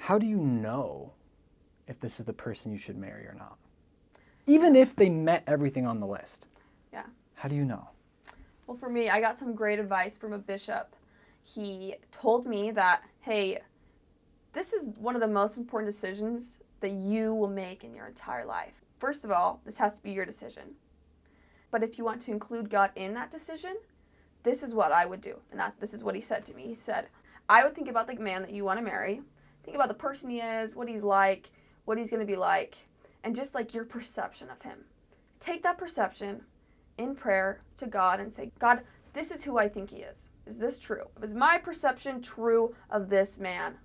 how do you know if this is the person you should marry or not? Even if they met everything on the list. Yeah. How do you know? Well, for me, I got some great advice from a bishop. He told me that, hey, this is one of the most important decisions that you will make in your entire life. First of all, this has to be your decision. But if you want to include God in that decision, this is what I would do. And this is what he said to me. He said, I would think about the man that you want to marry. Think about the person he is, what he's like, what he's going to be like, and just like your perception of him. Take that perception in prayer to God and say, God, this is who I think he is. Is this true? Is my perception true of this man?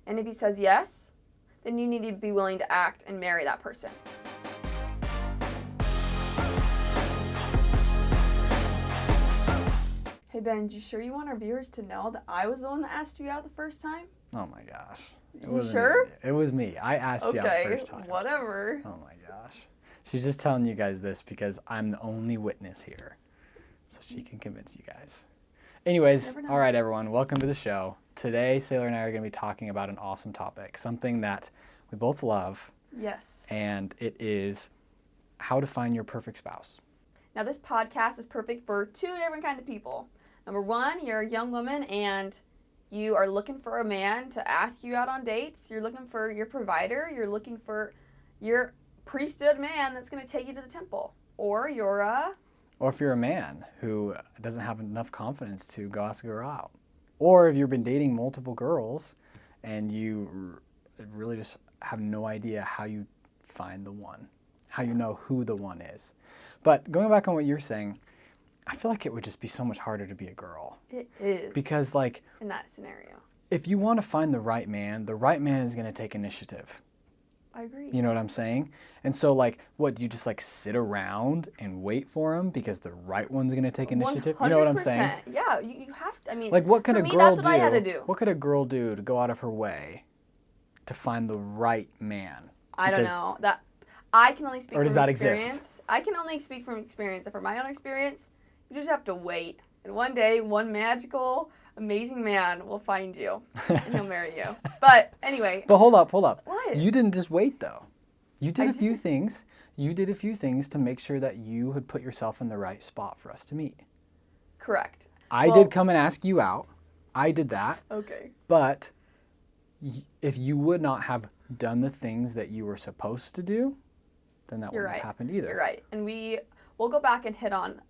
And if he says yes, then you need to be willing to act and marry that person. Hey Ben, you sure you want our viewers to know that I was the one that asked you out the first time? Oh my gosh. You sure? It was me. I asked you out the first time. Okay, whatever. Oh my gosh. She's just telling you guys this because I'm the only witness here. So she can convince you guys. Anyways, all right, everyone, welcome to the show. Today, Sailor and I are going to be talking about an awesome topic, something that we both love. Yes. And it is how to find your perfect spouse. Now, this podcast is perfect for two different kinds of people. Number one, you're a young woman and you are looking for a man to ask you out on dates. You're looking for your provider. You're looking for your priesthood man that's going to take you to the temple. Or if you're a man who doesn't have enough confidence to go ask a girl out. Or if you've been dating multiple girls and you really just have no idea how you find the one, how you know who the one is. But going back on what you're saying, I feel like it would just be so much harder to be a girl. It is. Because in that scenario. If you want to find the right man is going to take initiative. I agree. You know what I'm saying? And so what, do you just sit around and wait for him because the right one's going to take initiative? 100%. You know what I'm saying? Yeah, you have to, what could a girl that's what I had to do. What could a girl do to go out of her way to find the right man? I don't know. That I can only speak from experience. Or does that exist? I can only speak from experience. And from my own experience, you just have to wait. And one day, one magical, amazing man will find you. And he'll marry you. But anyway. But hold up. What? You didn't just wait, though. You did a few things. You did a few things to make sure that you had put yourself in the right spot for us to meet. Correct. I did come and ask you out. I did that. Okay. But if you would not have done the things that you were supposed to do, then that wouldn't have happened either. You're right. And we'll go back and hit on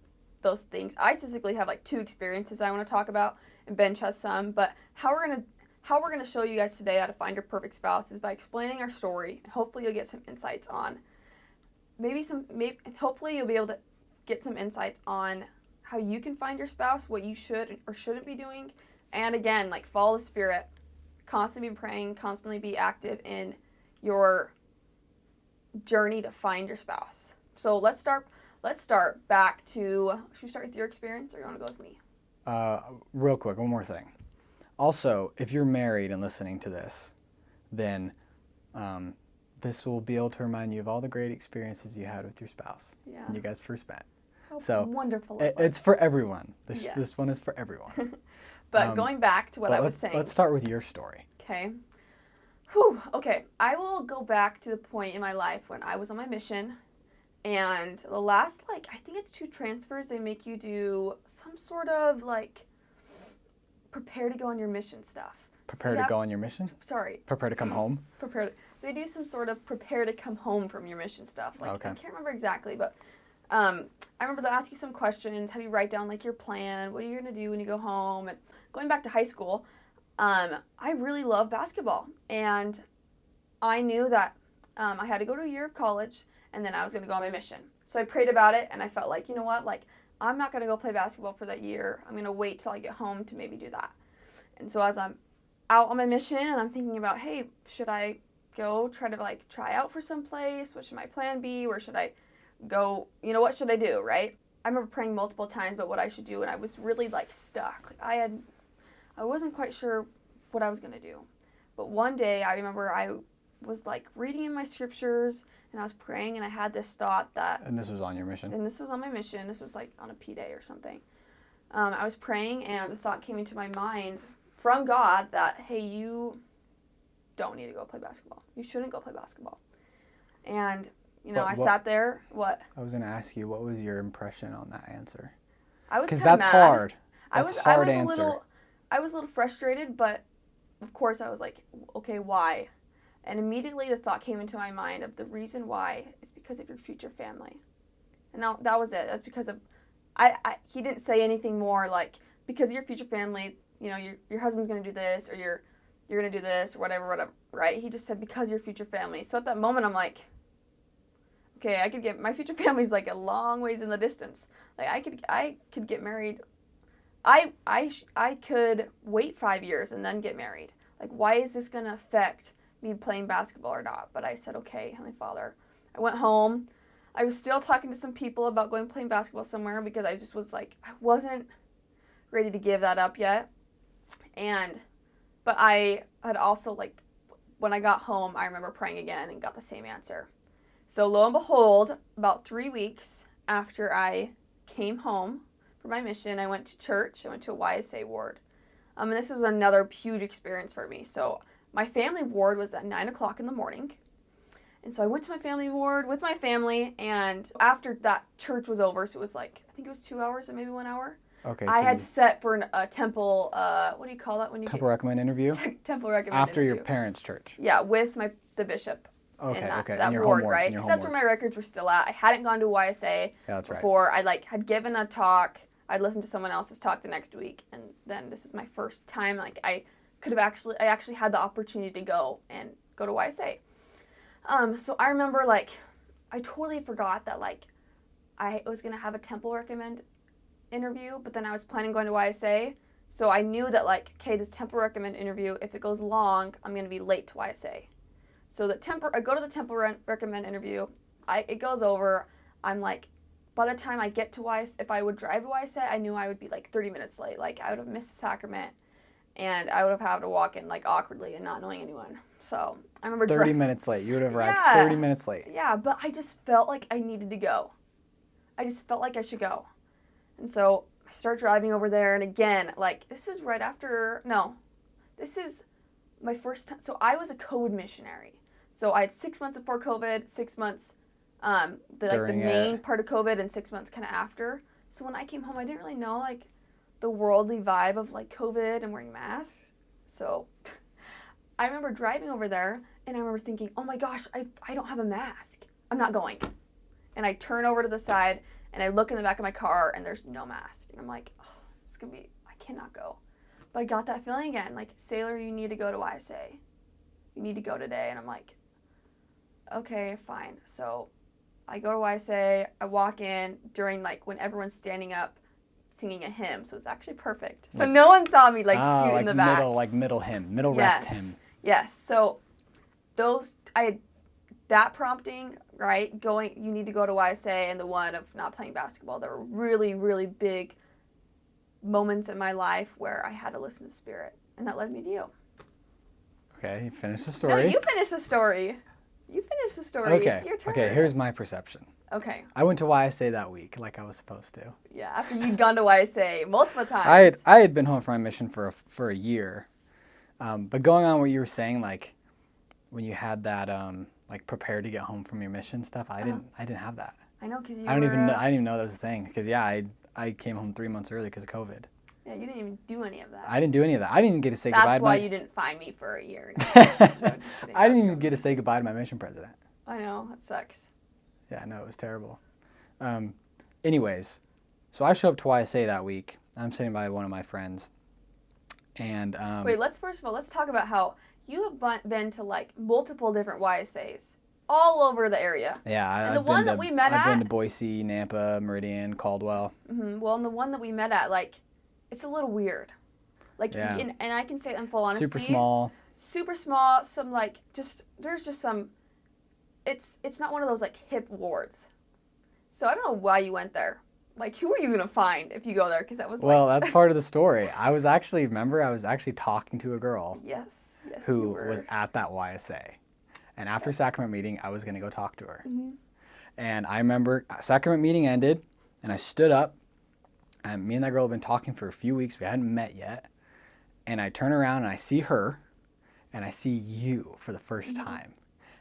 those things. I specifically have two experiences I want to talk about, and Benj has some. But how we're gonna show you guys today how to find your perfect spouse is by explaining our story, and hopefully you'll get some insights on hopefully you'll be able to get some insights on how you can find your spouse, what you should or shouldn't be doing, and again, follow the Spirit, constantly be praying, constantly be active in your journey to find your spouse. So let's start back to, should we start with your experience or you want to go with me? Real quick, one more thing. Also, if you're married and listening to this, then this will be able to remind you of all the great experiences you had with your spouse when you guys first met. How wonderful. It's for everyone. This one is for everyone. But going back to what I was saying. Let's start with your story. Okay. Okay. I will go back to the point in my life when I was on my mission. And the last, I think it's 2 transfers, they make you do some sort of, prepare to go on your mission stuff. Prepare to go on your mission? Sorry. Prepare to come home? They do some sort of prepare to come home from your mission stuff. Okay. I can't remember exactly, but I remember they'll ask you some questions, have you write down, your plan, what are you going to do when you go home? And going back to high school, I really loved basketball. And I knew that I had to go to a year of college, and then I was going to go on my mission. So I prayed about it, and I felt you know what, I'm not going to go play basketball for that year. I'm going to wait till I get home to maybe do that. And so as I'm out on my mission, and I'm thinking about, hey, should I go try to, try out for some place? What should my plan be? Where should I go? What should I do, right? I remember praying multiple times about what I should do, and I was really, stuck. I wasn't quite sure what I was going to do. But one day, I remember I was reading in my scriptures and I was praying and I had this thought that... And this was on your mission? And this was on my mission. This was on a P-Day or something. I was praying and the thought came into my mind from God that, hey, you don't need to go play basketball. You shouldn't go play basketball. And, I What- sat there. What? I was going to ask you, what was your impression on that answer? I was Because kinda that's mad. hard. That's a hard answer. I was a little frustrated, but of course I was like, okay, why? And immediately the thought came into my mind of the reason why is because of your future family. And that was it. That's because of, he didn't say anything more like, because of your future family, your husband's going to do this, or you're going to do this, or whatever, right? He just said, because of your future family. So at that moment, I'm like, okay, my future family's like a long ways in the distance. Like I could get married. I could wait 5 years and then get married. Like, why is this going to affect me playing basketball or not? But I said, okay, Heavenly Father. I went home. I was still talking to some people about playing basketball somewhere because I just was like, I wasn't ready to give that up yet. But I had also, like, when I got home, I remember praying again and got the same answer. So lo and behold, about 3 weeks after I came home for my mission, I went to church. I went to a YSA ward. And this was another huge experience for me. So my family ward was at 9 o'clock in the morning. And so I went to my family ward with my family. And after that church was over, so it was like, I think it was 2 hours or maybe 1 hour. Okay. I had set for a temple, what do you call that when you temple recommend interview? temple recommend After interview. your parents' church? Yeah, with the bishop. Okay, in okay. that in your ward, home ward, right? in your Because home that's where ward. my records were still at. I hadn't gone to YSA Yeah, that's right. before. I had given a talk. I'd listened to someone else's talk the next week, and then this is my first time. I actually had the opportunity to go to YSA. So I remember I totally forgot that I was gonna have a temple recommend interview, but then I was planning going to YSA. So I knew that okay, this temple recommend interview, if it goes long, I'm gonna be late to YSA. So I go to the temple recommend interview. It goes over. I'm like, by the time I get to YSA, if I would drive to YSA, I knew I would be 30 minutes late. I would have missed the sacrament, and I would have had to walk in awkwardly and not knowing anyone. So I remember 30 minutes late. You would have arrived 30 minutes late. Yeah, but I just felt like I needed to go. I just felt like I should go. And so I start driving over there, and again, this is right after, no, this is my first time. So I was a COVID missionary. So I had 6 months before COVID, 6 months, the main part of COVID, and 6 months kind of after. So when I came home, I didn't really know the worldly vibe of COVID and wearing masks. So I remember driving over there, and I remember thinking, oh my gosh, I don't have a mask. I'm not going. And I turn over to the side, and I look in the back of my car, and there's no mask. And I'm like, oh, it's going to be, I cannot go. But I got that feeling again, Sailor, you need to go to YSA. You need to go today. And I'm like, okay, fine. So I go to YSA, I walk in during when everyone's standing up singing a hymn, so it's actually perfect. So no one saw me scoot in the back. Middle hymn, middle rest hymn. Yes. So I had that prompting, right? You need to go to YSA, and the one of not playing basketball. There were really, really big moments in my life where I had to listen to Spirit, and that led me to you. Okay, finish the story. No, you finish the story. You finish the story. Okay. It's your turn. Okay, here's my perception. Okay. I went to YSA that week like I was supposed to. Yeah, after you'd gone to YSA multiple times. I had been home from my mission for a year. But going on what you were saying, when you had that prepare to get home from your mission stuff, I didn't have that. I know, because I didn't even know that was a thing. Because I came home 3 months early because of COVID. Yeah, you didn't even do any of that. I didn't do any of that. I didn't even get to say goodbye. That's why you didn't find me for a year. No, I didn't even get to say goodbye to my mission president. I know, that sucks. Yeah, no, it was terrible. Anyways, so I show up to YSA that week. I'm sitting by one of my friends. And wait, let's talk about how you have been to multiple different YSAs all over the area. Yeah, and the one that we met at, I've been to Boise, Nampa, Meridian, Caldwell. Mm-hmm. Well, and the one that we met at, it's a little weird. Yeah. And I can say it in full honesty. Super small. Some there's just some. It's not one of those hip wards. So I don't know why you went there. Who are you gonna find if you go there? Because that was well, that's part of the story. I was actually talking to a girl. Yes, who was at that YSA, and after sacrament meeting, I was gonna go talk to her. Mm-hmm. And I remember sacrament meeting ended, and I stood up, and me and that girl had been talking for a few weeks. We hadn't met yet, and I turn around and I see her, and I see you for the first time.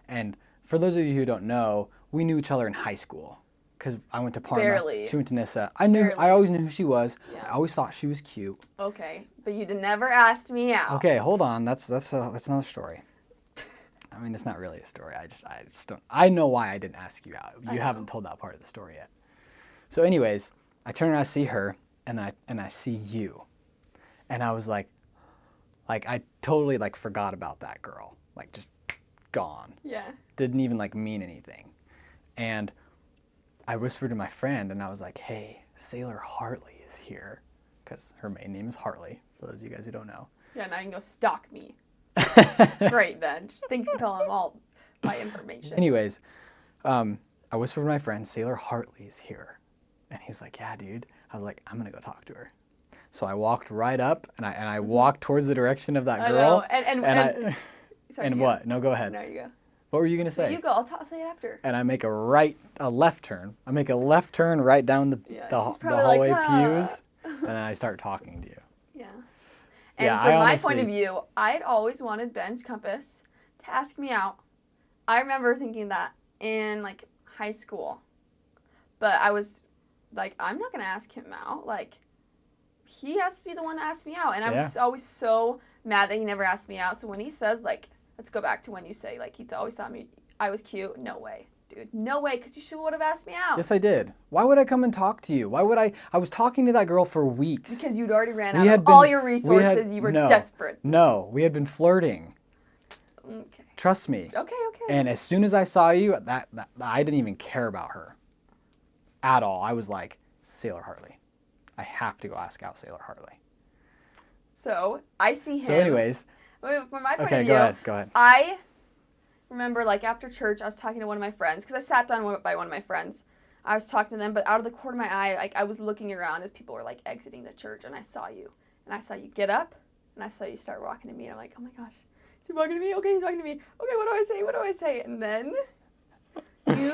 And for those of you who don't know, we knew each other in high school because I went to Parma. Barely. She went to Nissa. Barely. I always knew who she was. Yeah. I always thought she was cute. Okay, but you never asked me out. Okay, hold on. That's another story. I mean, it's not really a story. I just don't. I know why I didn't ask you out. You haven't told that part of the story yet. So, anyways, I turn around, I see her, and I see you, and I was like I totally like forgot about that girl, like just gone. Yeah. Didn't even like mean anything, and I whispered to my friend, and I was like, "Hey, Sailor Hartley is here," because her main name is Hartley. For those of you guys who don't know. Yeah, now you can go stalk me. Great, Benj. Thanks for telling them all my information. Anyways, I whispered to my friend, Sailor Hartley is here. And he was like, yeah, dude. I was like, I'm going to go talk to her. So I walked right up, and I walked towards the direction of that girl. I know. And what? No, go ahead. No, you go. What were you going to say? You go. I'll say it after. And I make a left turn. I make a left turn right down the hallway pews, and then I start talking to you. Yeah. And Yeah, from I my honestly- point of view, I'd always wanted Benj Compass to ask me out. I remember thinking that in like high school, but I was like, I'm not gonna ask him out. Like, he has to be the one to ask me out, and I was always so mad that he never asked me out. So when he says like, let's go back to when you say like he always thought I was cute. No way, dude. No way, because you would have asked me out. Yes, I did. Why would I come and talk to you? Why would I? I was talking to that girl for weeks. Because you'd already ran out of all your resources. You were desperate. No, we had been flirting. Okay. Trust me. Okay. And as soon as I saw you, that I didn't even care about her at all. I was like, Sailor Hartley. I have to go ask out Sailor Hartley. So I see him. So anyways. From my point Okay, of view, go ahead. I remember like after church, I was talking to one of my friends because I sat down by one of my friends. I was talking to them, but out of the corner of my eye, like I was looking around as people were like exiting the church, and I saw you. And I saw you get up, and I saw you start walking to me, and I'm like, oh my gosh, is he walking to me? Okay, he's walking to me. Okay, what do I say? What do I say? And then you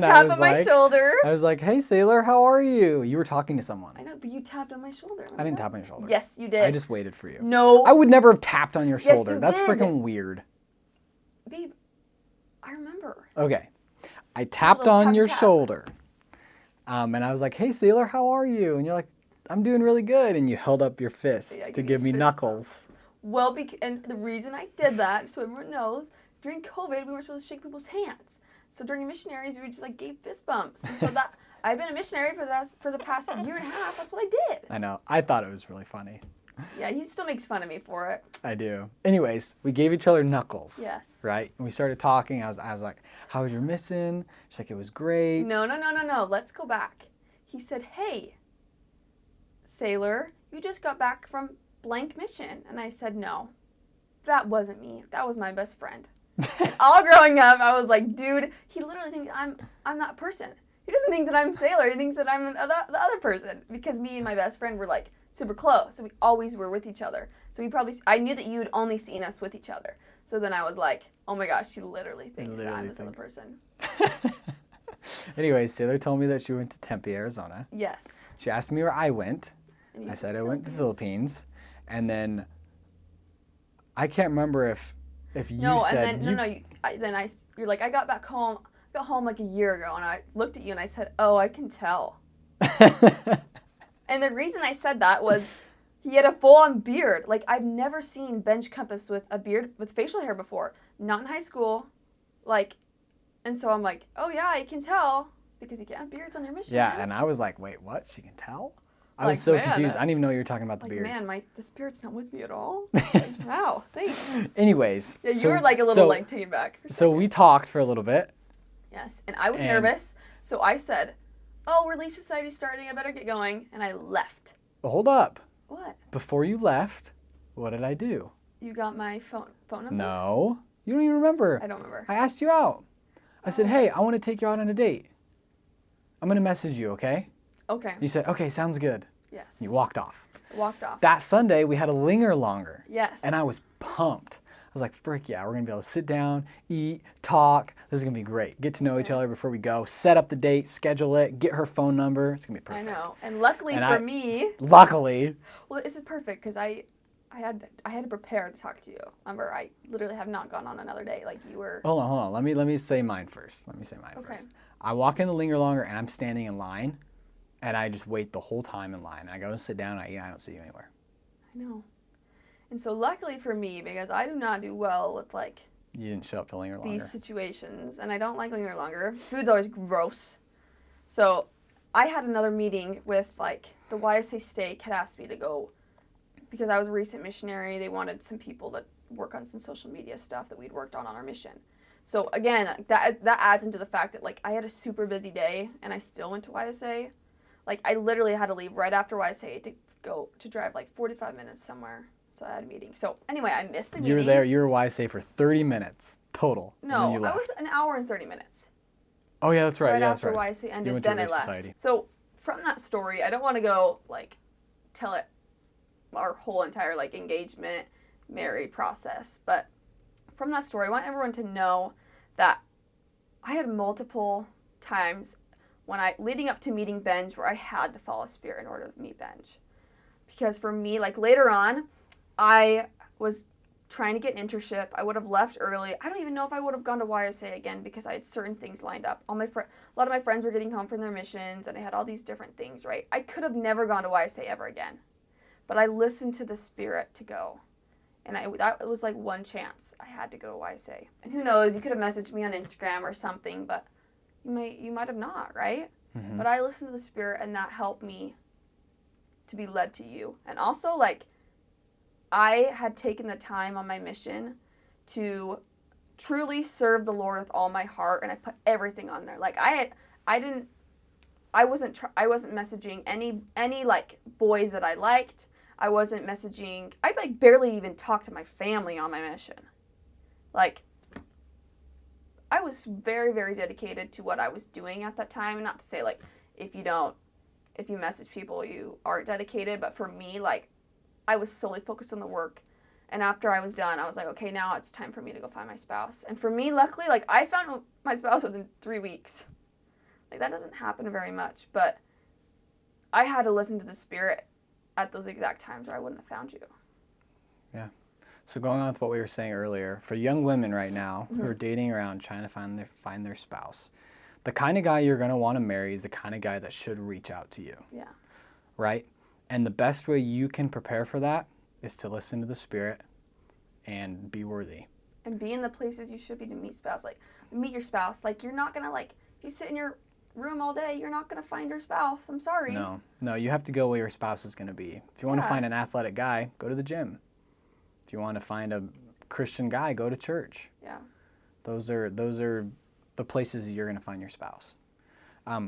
tapped on my shoulder. I was like, hey, Sailor, how are you? You were talking to someone. I know, but you tapped on my shoulder. I didn't tap on your shoulder. Yes, you did. I just waited for you. No. I would never have tapped on your shoulder. you That's did. freaking weird. Babe, I remember. Okay. I tapped on your shoulder. And I was like, hey, Sailor, how are you? And you're like, I'm doing really good. And you held up your fist to give me knuckles. Well, and the reason I did that, so everyone knows, during COVID, we were supposed to shake people's hands. So during missionaries, we just like gave fist bumps. And so that I've been a missionary for the past year and a half. That's what I did. I know. I thought it was really funny. Yeah, he still makes fun of me for it. I do. Anyways, we gave each other knuckles. Yes. Right? And we started talking. I was like, how was your mission? She's like, it was great. No. Let's go back. He said, hey, Sailor, you just got back from blank mission. And I said, no, that wasn't me. That was my best friend. All growing up, I was like, dude, he literally thinks I'm that person. He doesn't think that I'm Sailor. He thinks that I'm the other person, because me and my best friend were like super close. So we always were with each other. So I knew that you'd only seen us with each other. So then I was like, oh my gosh, she literally thinks that I'm this other person. Anyways, Sailor told me that she went to Tempe, Arizona. Yes. She asked me where I went. And I said I went to the Philippines. And then I can't remember if you said... You're like, I got home like a year ago, and I looked at you and I said, oh, I can tell. And the reason I said that was he had a full-on beard. Like, I've never seen Benj Compass with a beard with facial hair before. Not in high school. Like, and so I'm like, oh yeah, I can tell, because you can't have beards on your mission. Yeah, and I was like, wait, what? She can tell? I Like, was so man, confused. I didn't even know you were talking about the Like, beard. man, the spirit's not with me at all. Like, wow, thanks. Anyways. Yeah, you were like a little like taken back. So we talked for a little bit. Yes, and I was nervous, so I said, oh, Relief Society's starting, I better get going, and I left. But hold up. What? Before you left, what did I do? You got my phone number? No. You don't even remember. I don't remember. I asked you out. I said, hey, I want to take you out on a date. I'm going to message you, okay? Okay. You said, okay, sounds good. Yes. You walked off. I walked off. That Sunday, we had a linger longer. Yes. And I was pumped. I was like, frick yeah, we're going to be able to sit down, eat, talk. This is going to be great. Get to know each other before we go. Set up the date, schedule it, get her phone number. It's going to be perfect. I know. And luckily for me. Luckily. Well, this is perfect, because I I had to prepare to talk to you. Remember, I literally have not gone on another day like you were. Hold on. Let me say mine first. Okay. I walk in the Linger Longer and I'm standing in line, and I just wait the whole time in line. And I go and sit down and I eat. I don't see you anywhere. I know. And so luckily for me, because I do not do well with like You didn't show up to Linger Longer. these situations, and I don't like Linger Longer. Food's always gross. So I had another meeting with like the YSA Stake had asked me to go because I was a recent missionary. They wanted some people to work on some social media stuff that we'd worked on our mission. So again, that adds into the fact that like I had a super busy day and I still went to YSA. Like I literally had to leave right after YSA to drive like 45 minutes somewhere. So I had a meeting. So anyway, I missed the meeting. You were there. You were YSA for 30 minutes total. No, and then you left. I was an hour and 30 minutes. Oh yeah, that's right. Right yeah, after that's right. YSA ended, You went to then I Relief left. Society. So from that story, I don't want to go like tell it our whole entire like engagement, married process, but from that story, I want everyone to know that I had multiple times leading up to meeting Benj where I had to follow Spirit in order to meet Benj. Because for me, like later on, I was trying to get an internship. I would have left early. I don't even know if I would have gone to YSA again because I had certain things lined up. A lot of my friends were getting home from their missions, and I had all these different things, right? I could have never gone to YSA ever again. But I listened to the Spirit to go. And that was like one chance I had to go to YSA. And who knows, you could have messaged me on Instagram or something, but you might have not, right? Mm-hmm. But I listened to the Spirit, and that helped me to be led to you. And also, like, I had taken the time on my mission to truly serve the Lord with all my heart, and I put everything on there. Like, I wasn't messaging any like boys that I liked. I wasn't messaging. I like barely even talked to my family on my mission. Like, I was very, very dedicated to what I was doing at that time. And not to say like if you message people, you aren't dedicated. But for me, like, I was solely focused on the work. And after I was done, I was like, okay, now it's time for me to go find my spouse. And for me, luckily, like, I found my spouse within 3 weeks. Like, that doesn't happen very much. But I had to listen to the Spirit at those exact times where I wouldn't have found you. Yeah. So going on with what we were saying earlier, for young women right now Mm-hmm. who are dating around trying to find their spouse, the kind of guy you're going to want to marry is the kind of guy that should reach out to you. Yeah. Right? And the best way you can prepare for that is to listen to the Spirit and be worthy. And be in the places you should be to meet spouse. Like, meet your spouse. Like, you're not going to, like, if you sit in your room all day, you're not going to find your spouse. I'm sorry. No, you have to go where your spouse is going to be. If you want to Yeah. find an athletic guy, go to the gym. If you want to find a Christian guy, go to church. Yeah. Those are the places that you're going to find your spouse.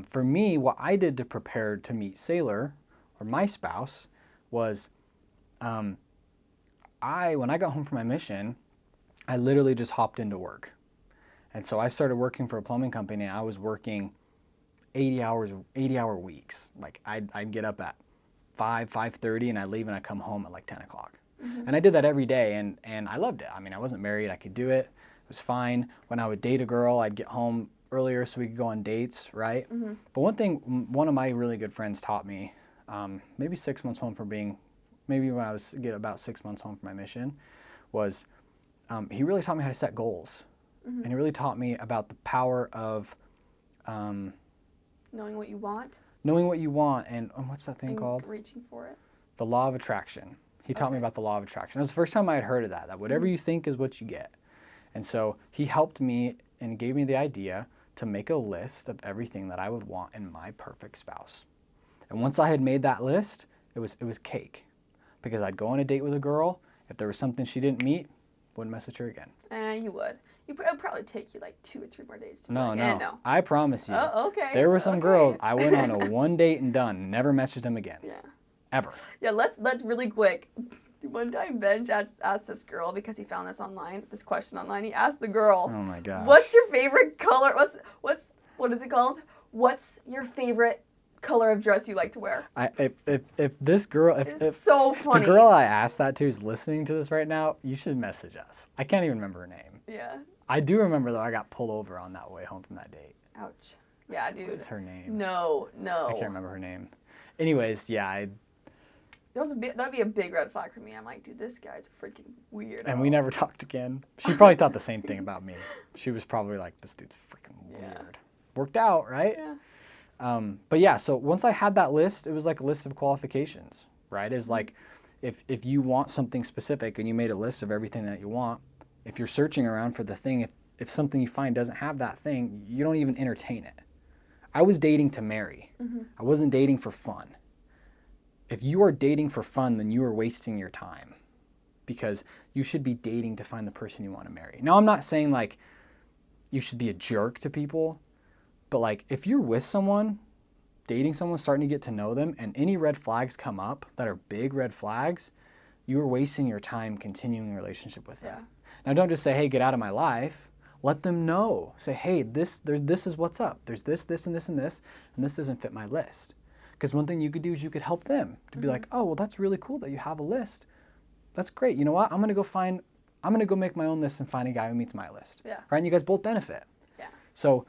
For me, what I did to prepare to meet Sailor, or my spouse, was when I got home from my mission, I literally just hopped into work. And so I started working for a plumbing company, and I was working 80-hour weeks. Like, I'd get up at 5:30, and I'd leave, and I'd come home at like 10 o'clock. Mm-hmm. And I did that every day, and I loved it. I mean, I wasn't married. I could do it. It was fine. When I would date a girl, I'd get home earlier so we could go on dates, right? Mm-hmm. But one of my really good friends taught me, maybe 6 months home maybe when I was about 6 months home from my mission, was he really taught me how to set goals. Mm-hmm. And he really taught me about the power of Knowing what you want. knowing what you want, and what's that thing and called? Reaching for it. The law of attraction. He taught me Okay. about the law of attraction. That was the first time I had heard of that whatever you think is what you get. And so he helped me and gave me the idea to make a list of everything that I would want in my perfect spouse. And once I had made that list, it was cake. Because I'd go on a date with a girl, if there was something she didn't meet, wouldn't message her again. You would. It would probably take you like 2 or 3 more days to be No, like, no. no. I promise you. Oh, okay. There were some Okay. girls, I went on a one date and done, never messaged them again. Yeah. Ever. Yeah, let's really quick. One time Benj asked this girl, because he found this question online, he asked the girl, Oh my gosh. what's your favorite color? What is it called? What's your favorite color of dress you like to wear? If this girl, It's so if the funny. girl I asked that to is listening to this right now, you should message us. I can't even remember her name. Yeah. I do remember though I got pulled over on that way home from that date. Ouch. Yeah, dude. What's her name? No. I can't remember her name. Anyways, yeah, that'd be a big red flag for me. I'm like, dude, this guy's freaking weird. And we never talked again. She probably thought the same thing about me. She was probably like, this dude's freaking weird. Worked out, right? Yeah. But yeah, so once I had that list, it was like a list of qualifications, right? It's like if you want something specific and you made a list of everything that you want, if you're searching around for the thing, if something you find doesn't have that thing, you don't even entertain it. I was dating to marry. I wasn't dating for fun. If you are dating for fun, then you are wasting your time, because you should be dating to find the person you want to marry. Now, I'm not saying like you should be a jerk to people, but like if you're with someone, dating someone, starting to get to know them, and any red flags come up that are big red flags, you are wasting your time continuing a relationship with them. Yeah. Now, don't just say, hey, get out of my life. Let them know. Say, hey, this is what's up. There's this, and this, and this doesn't fit my list. Because one thing you could do is you could help them to be like, oh, well, that's really cool that you have a list. That's great. You know what? I'm going to go make my own list and find a guy who meets my list. Yeah. Right? And you guys both benefit. Yeah. So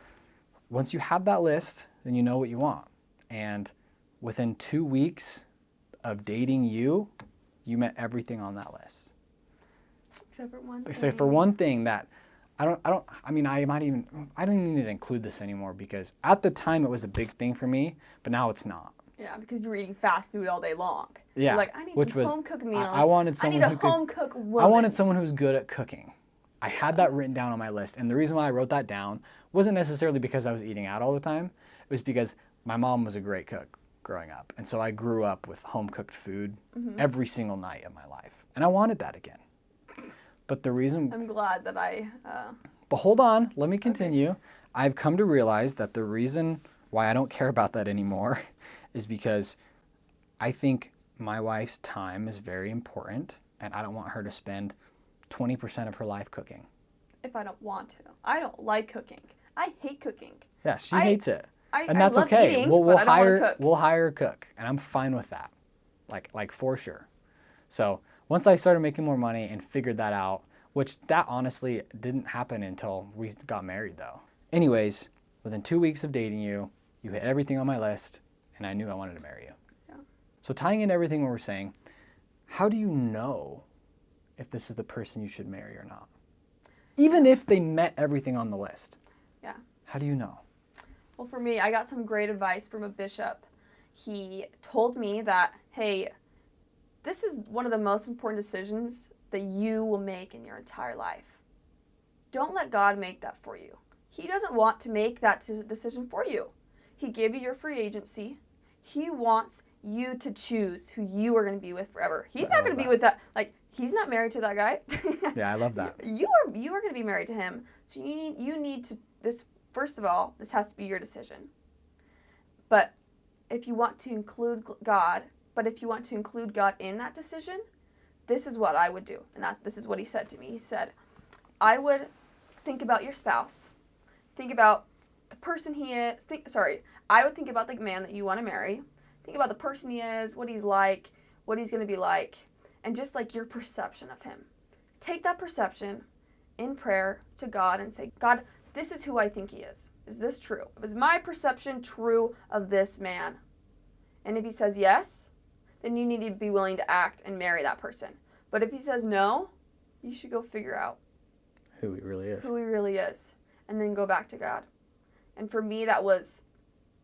once you have that list, then you know what you want. And within 2 weeks of dating you met everything on that list. Except for one thing that I don't even need to include this anymore, because at the time it was a big thing for me, but now it's not. Yeah, because you were eating fast food all day long. Yeah. You're like, I need some home-cooked meals. I wanted someone I need a home-cooked woman. I wanted someone who's good at cooking. I had that written down on my list, and the reason why I wrote that down wasn't necessarily because I was eating out all the time. It was because my mom was a great cook growing up, and so I grew up with home-cooked food every single night of my life, and I wanted that again. But the reason... I'm glad that But hold on, let me continue. Okay. I've come to realize that the reason why I don't care about that anymore is because I think my wife's time is very important, and I don't want her to spend 20% of her life cooking. If I don't want to. I don't like cooking. I hate cooking. Yeah, she hates it. And I that's love okay. Eating, we'll I don't hire cook. We'll hire a cook, and I'm fine with that. Like for sure. So once I started making more money and figured that out, which that honestly didn't happen until we got married though. Anyways, within 2 weeks of dating you, you hit everything on my list, and I knew I wanted to marry you. Yeah. So tying in everything we're saying, how do you know if this is the person you should marry or not? Even if they met everything on the list. Yeah. How do you know? Well, for me, I got some great advice from a bishop. He told me that, hey, this is one of the most important decisions that you will make in your entire life. Don't let God make that for you. He doesn't want to make that decision for you. He gave you your free agency. He wants you to choose who you are going to be with forever. He's not going to be with that. Like, he's not married to that guy. Yeah, I love that. You are going to be married to him. So you need to, this, first of all, this has to be your decision. But if you want to include God in that decision, this is what I would do. And this is what he said to me. He said, I would think about your spouse. Think about the person he is. I would think about the man that you want to marry. Think about the person he is, what he's like, what he's going to be like, and just like your perception of him. Take that perception in prayer to God and say, God, this is who I think he is. Is this true? Is my perception true of this man? And if he says yes, then you need to be willing to act and marry that person. But if he says no, you should go figure out who he really is. And then go back to God. And for me, that was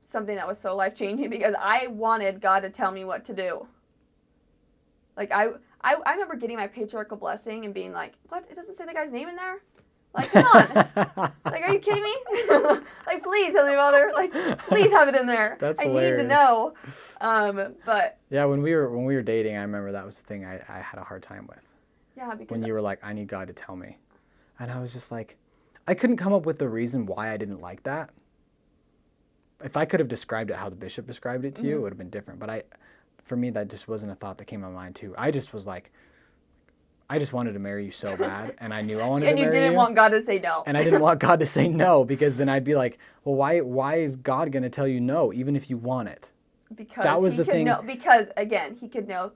something that was so life-changing, because I wanted God to tell me what to do. Like, I remember getting my patriarchal blessing and being like, what? It doesn't say the guy's name in there? Like, come on. Like, are you kidding me? Like, please, Heavenly Father. Like, please have it in there. That's I hilarious. need to know. But yeah, when we were dating, I remember that was the thing I had a hard time with. Yeah, because when you were like, I need God to tell me. And I was just like, I couldn't come up with the reason why I didn't like that. If I could have described it how the bishop described it to you, it would have been different. But for me, that just wasn't a thought that came to my mind too. I just was like, I just wanted to marry you so bad, and I knew I wanted to marry you. And you didn't want God to say no. And I didn't want God to say no, because then I'd be like, well, why is God going to tell you no, even if you want it? Because that was the thing. Because, again, he could know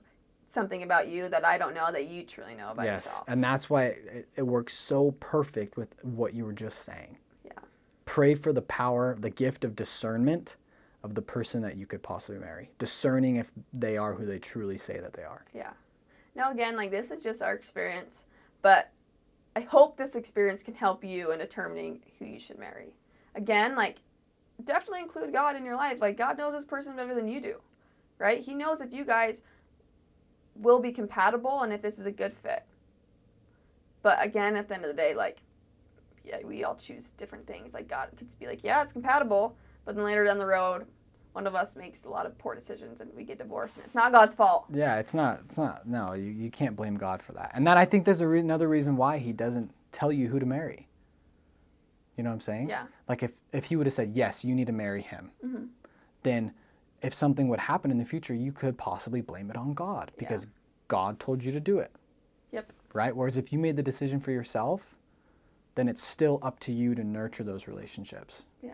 something about you that I don't know, that you truly know about yourself. Yes, and that's why it works so perfect with what you were just saying. Yeah. Pray for the power, the gift of discernment of the person that you could possibly marry, discerning if they are who they truly say that they are. Yeah. Now, again, like, this is just our experience, but I hope this experience can help you in determining who you should marry. Again, like, definitely include God in your life. Like, God knows this person better than you do, right? He knows if you guys will be compatible and if this is a good fit. But again, at the end of the day, like, yeah, we all choose different things. Like, God could be like, yeah, it's compatible, but then later down the road, one of us makes a lot of poor decisions and we get divorced, and it's not God's fault. Yeah, it's not, no, you can't blame God for that. And that, I think there's another reason why he doesn't tell you who to marry. You know what I'm saying? Yeah. Like, if he would have said, yes, you need to marry him, Mm-hmm. then if something would happen in the future, you could possibly blame it on God because God told you to do it. Yep. Right? Whereas if you made the decision for yourself, then it's still up to you to nurture those relationships. Yeah.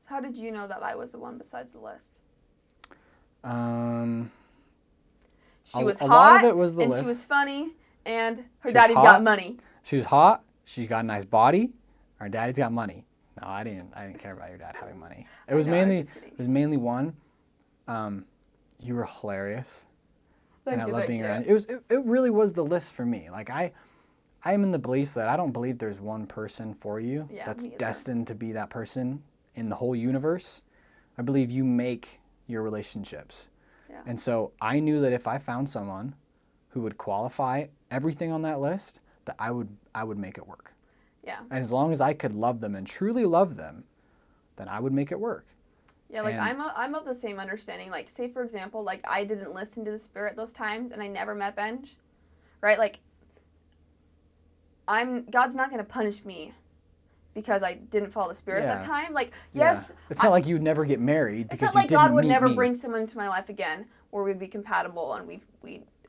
So how did you know that I was the one besides the list? She was hot, lot of it was the and list. she was funny, and her She was daddy's hot. got money. She was hot. She got a nice body. Her daddy's got money. No, I didn't care about your dad having money. It was know, I was mainly just kidding. one. You were hilarious, and I Thank love you. being around. It really was the list for me. Like I am in the belief that I don't believe there's one person for you Yeah, that's me either. destined to be that person in the whole universe. I believe you make your relationships. Yeah. And so I knew that if I found someone who would qualify everything on that list, that I would make it work. Yeah. And as long as I could love them and truly love them, then I would make it work. Yeah, like And- I'm of the same understanding. Like, say for example, like I didn't listen to the Spirit those times, and I never met Benj, right? Like, God's not gonna punish me because I didn't follow the Spirit at that Yeah. time. Like, Yeah. yes, It's not like you'd never get married it's because not like you didn't God would meet never me. bring someone into my life again where we'd be compatible and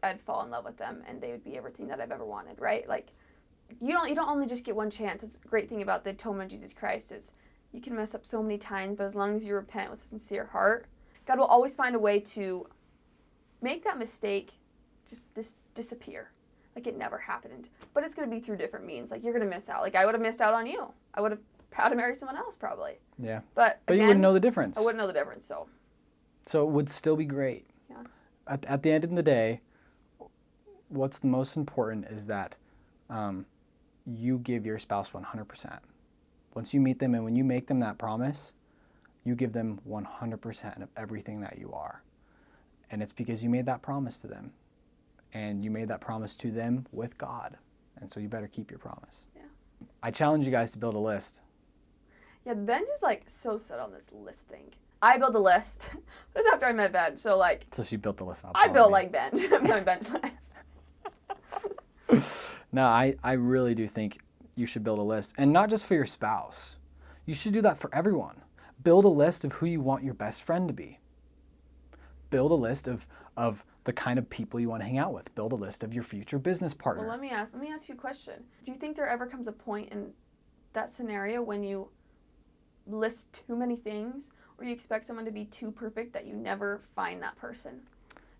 I'd fall in love with them and they would be everything that I've ever wanted, right? Like, you don't only just get one chance. It's a great thing about the atonement of Jesus Christ is you can mess up so many times, but as long as you repent with a sincere heart, God will always find a way to make that mistake just disappear. Like it never happened. But it's going to be through different means. Like, you're going to miss out. Like, I would have missed out on you. I would have had to marry someone else probably. Yeah. But But again, you wouldn't know the difference. I wouldn't know the difference, so. So it would still be great. Yeah. At the end of the day, what's the most important is that you give your spouse 100%. Once you meet them and when you make them that promise, you give them 100% of everything that you are. And it's because you made that promise to them. And you made that promise to them with God. And so you better keep your promise. Yeah. I challenge you guys to build a list. Yeah, Benj is like so set on this list thing. I built a list. But it's after I met Benj, so like So she built the list. I built like Benj. I'm on Benj's list. No, I really do think you should build a list. And not just for your spouse. You should do that for everyone. Build a list of who you want your best friend to be. Build a list of the kind of people you want to hang out with. Build a list of your future business partner. Well, let me ask you a question. Do you think there ever comes a point in that scenario when you list too many things or you expect someone to be too perfect that you never find that person?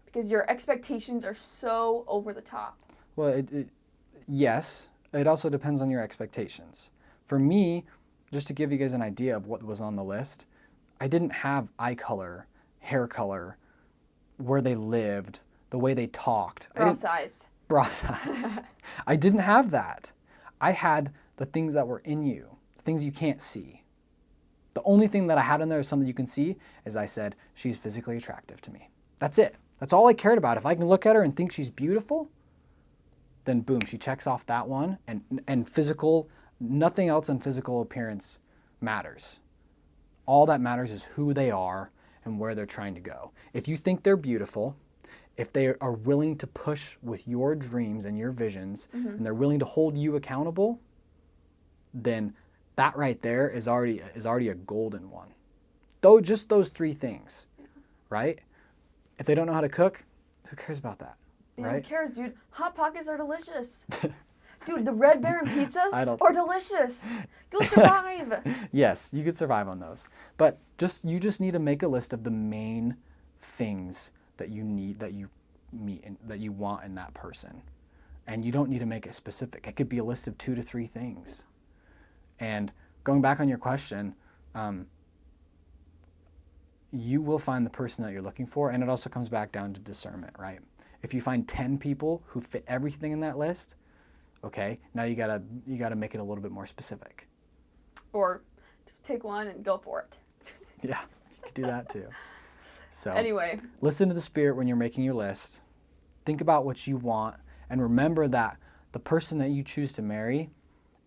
Because your expectations are so over the top. Well, yes. It also depends on your expectations. For me, just to give you guys an idea of what was on the list, I didn't have eye color, hair color, where they lived, the way they talked. Bra sized. Bra size. I didn't have that. I had the things that were in you, the things you can't see. The only thing that I had in there is something you can see is I said, she's physically attractive to me. That's it. That's all I cared about. If I can look at her and think she's beautiful, then boom, she checks off that one. And physical, nothing else in physical appearance matters. All that matters is who they are and where they're trying to go. If you think they're beautiful, if they are willing to push with your dreams and your visions, and they're willing to hold you accountable, then that right there is already a golden one. Though just those three things, right? If they don't know how to cook, who cares about that, Who right? cares, dude? Hot Pockets are delicious. Dude, the Red Baron pizzas I don't- are delicious. You'll survive. Yes, you could survive on those. But you just need to make a list of the main things that you need, that you meet, and that you want in that person. And you don't need to make it specific. It could be a list of 2 to 3 things. And going back on your question, you will find the person that you're looking for. And it also comes back down to discernment, right? If you find 10 people who fit everything in that list, okay, now you gotta make it a little bit more specific. Or just pick one and go for it. Yeah, you could do that too. So Anyway, listen to the Spirit when you're making your list. Think about what you want, and remember that the person that you choose to marry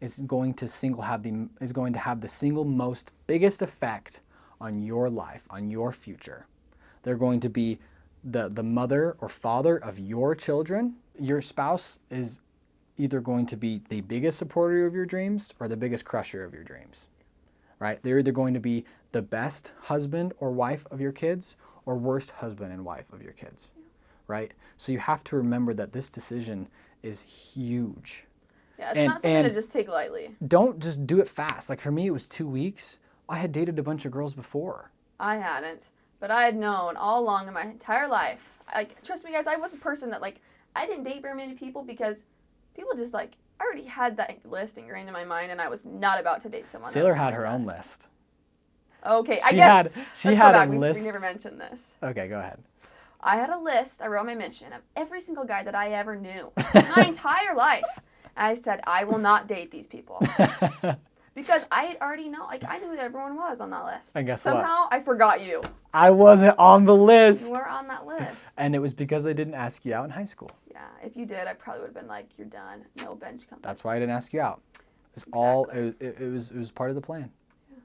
is going to have the single most biggest effect on your life, on your future. They're going to be the mother or father of your children. Your spouse is either going to be the biggest supporter of your dreams or the biggest crusher of your dreams, right? They're either going to be the best husband or wife of your kids or worst husband and wife of your kids, right? So you have to remember that this decision is huge. yeah, it's not something to just take lightly. Don't just do it fast. Like for me, it was 2 weeks. I had dated a bunch of girls before. I hadn't, but I had known all along in my entire life. Like, trust me, guys, I was a person that, like, I didn't date very many people because people just, like, I already had that list ingrained in my mind, and I was not about to date someone. Sailor had her own list. Okay, She let's had go back. a list. We never mentioned this. Okay, go ahead. I had a list, I wrote my mention, of every single guy that I ever knew my entire life. And I said, I will not date these people. Because I had already known, like, I knew who everyone was on that list. And guess what? Somehow, I forgot you. I wasn't on the list. You were on that list. And it was because I didn't ask you out in high school. Yeah, if you did, I probably would have been like, you're done. No bench company. That's why I didn't ask you out. It was part of the plan. Yeah.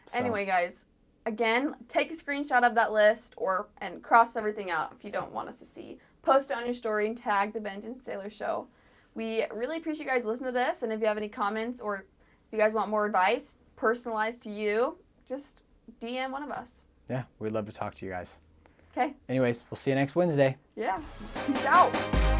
So, Anyway, guys, again, take a screenshot of that list and cross everything out if you don't want us to see. Post it on your story and tag the Benj and Sailor Show. We really appreciate you guys listening to this, and if you have any comments or if you guys want more advice personalized to you, just DM one of us. yeah, we'd love to talk to you guys. Okay? Anyways, we'll see you next Wednesday. Yeah. Peace out.